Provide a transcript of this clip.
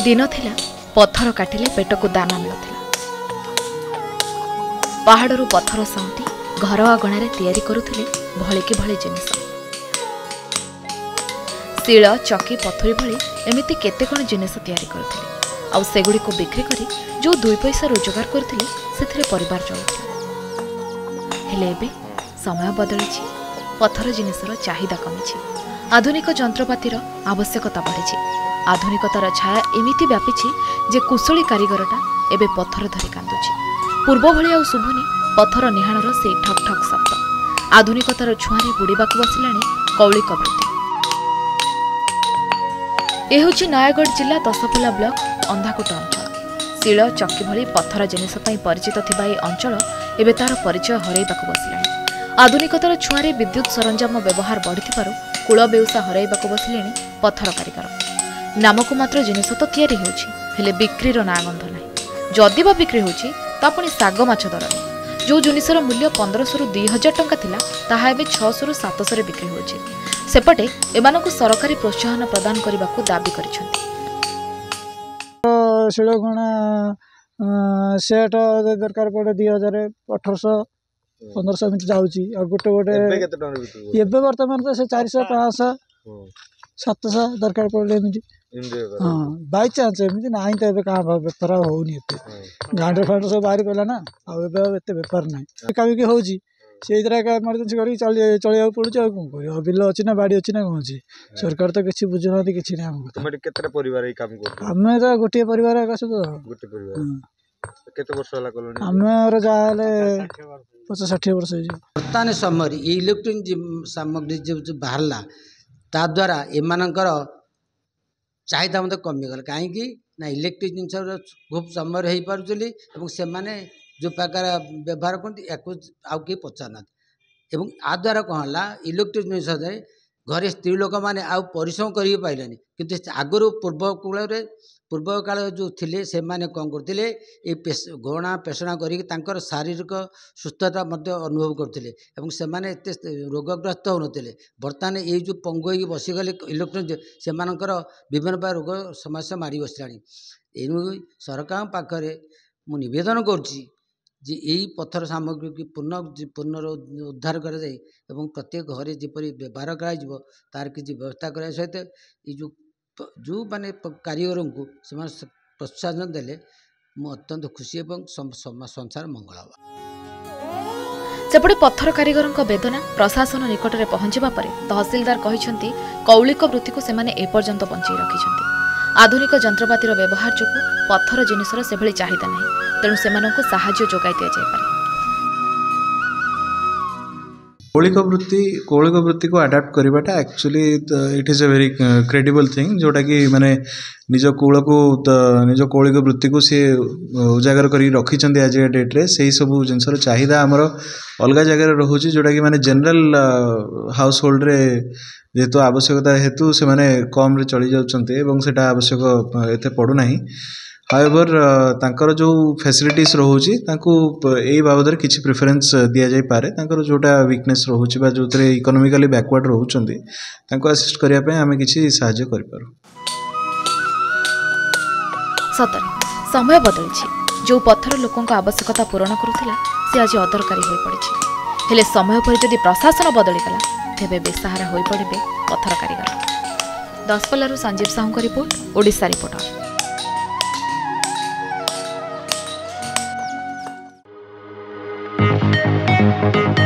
दिन थिला पत्थर काटिले पेट को दाना मिलुथिला। पहाड़रू पत्थर साउंटी घर अगणार तैयारी करुथिले भलिकी भली जिनिस। शिल चकी पथुरी भली एमिति केते कोन जिनिस तैयारी करुथिले आउ सेगुडी को बिक्री करी जो 2 पैसा रोजगार करथिले सेथिरे परिवार चलुथिले। हेले एबे समय बदलिछि, पत्थर जिनिसर चाहिदा कमिछि, आधुनिक जंत्रपातिर आवश्यकता बढ़िछि। आधुनिकतार छाया एमिति व्यापीछि जे कुशली कारीगरटा एबे पत्थर धरी कांदुछि। पूर्व भली आउ शुभुनी पत्थर निहाणर से ठक ठक शब्द। आधुनिकतार छुआरे बुड़ीबाकु बसिलाणी कौलिक वृत्ति। यह हूँ नयागढ़ जिला दशपल्ला ब्लॉक अंधाकुट अंचल। शिल चक्की भली पत्थर जिनिस परिचित थिबा ए अंचल एबे तार परिचय हरैबाकु बसिलाणी। आधुनिकतार छुआरे विद्युत सरंजाम व्यवहार बढ़िथिबारु कूल बेउसा हरैबाकु बसिलेणी पत्थर कारीगर। नामको मात्र जिनिस तो तैयारी होउछि, हेले बिक्रीर ना गंध नाही। जदि बा बिक्री होउछि ता पुणी साग माछ दर नहीं। जो जिनिसर मूल्य 1500 रु 2000 टंका थिला ताहा एबे 600 रु 700 रे बिक्री होउछि। सेपटे एमानकु सरकारी प्रोत्साहन प्रदान करबाकु दाबी करिसेंति। शिलगणा सेट दरकार पड़े 2000 1800 1500 मिनट जाउछि। आ गोटे गोटे एबे वर्तमान तो से 400 500 700 दरकार पड़े एमि। हाँ बाई चांस एमि नहीं तो एबे का बेपार होउनी एते गांडे फांडे सब बाहरी पला ना आ एबे एते बेपार नाही कामी के होउछि से तरह का इमरजेंसी करी चलिया पड़ुछि। आ कोन करियो बिल अछि ना बाड़ी अछि ना कोन अछि सरकार तो किछि बुझुनाती किछि नै। हमको तुम केतरा परिवार ए काम करतो? हमें तो गोटे परिवार का सब गोटे परिवार केते वर्ष होला कलोनी? हमें जाले 50 60 वर्ष हो। वर्तमान समय इलेक्ट्रोनिक सामग्री जो बाहरला ता द्वारा एमानकर चाहिदा मत कमिगल कहीं ना इलेक्ट्रिक जिन खूब समय हो पार्ली से माने जो प्रकार व्यवहार करते या आउ किए पचारना एवं आ द्वारा कौन है इलेक्ट्रिक जिन घरे स्त्री लोक मैंने आउ परिश्रम कर पाइलानी किंतु आगुरी पूर्व काल जो थिले से माने कौन करते ये गणा पेषणा कर शारीरिक सुस्थता अनुभव करते से माने एते रोगग्रस्त होते। बर्तमान ये जो पंगु बसीगले इलेक्ट्रोनिक से विभिन्न प्रकार रोग समस्या मारी बसलानी। एनु सरकार पाखरे मु निवेदन करुच्ची जे यही पत्थर सामग्री की पुनरुद्धार कर प्रत्येक घरे जपरी व्यवहार कर किसी व्यवस्था करने सहित ये जो माने कारीगर को प्रोत्साहन देले मु अत्यंत खुशी एवं संसार मंगल हो। सेपटे पत्थर कारीगर वेदना प्रशासन निकट में पहुंचवा पर तहसीलदार कहते कौलिक वृत्ति को सेमाने एपर्यंत बंचाई रखिछन्ति। आधुनिक जंत्रपातिर व्यवहार जो पत्थर जिनिसर से भली चाहिदा नहीं, तेणु सेमानंकु साहाय्य जोगाई दिया जाय पारे। कौलिक वृत्ति को अडाप्ट करवाटा actually it is a very credible thing जोटा कि माने निज कूल को निज कौलिक वृत्ति को सी उजागर कर रखी आज डेट्रे से सब जिनसर चाहिदा आमर अलग जगह रोचे जोटा कि माने जनरल हाउस होल्ड रे जेहेतु आवश्यकता हेतु से माने कम रे चली जाउछन्ते एवं सेटा आवश्यक एते पड़ू नाही। हाउएवर तांकर जो फैसिलिटीज रोची यही बाबद किसी प्रिफरेन्स दि जाई पारे तांकर जोटा वीकनेस रोची बा जो इकोनॉमिकली बैकवर्ड रोचंती तांको असिस्ट करिया पे आमे किसी सहाय्य करि पारो। सतर समय बदलिछि, जो पत्थर लोकों आवश्यकता पूरण करुथिला से आज अदरकारी होई पड़िछि। हेले समय पर यदि प्रशासन बदलिगला तेबे बेसहारा होई पड़िबे पत्थर कारीगर। दशपल्लारू संजीव साहू का report, Odisha reporter. Thank you.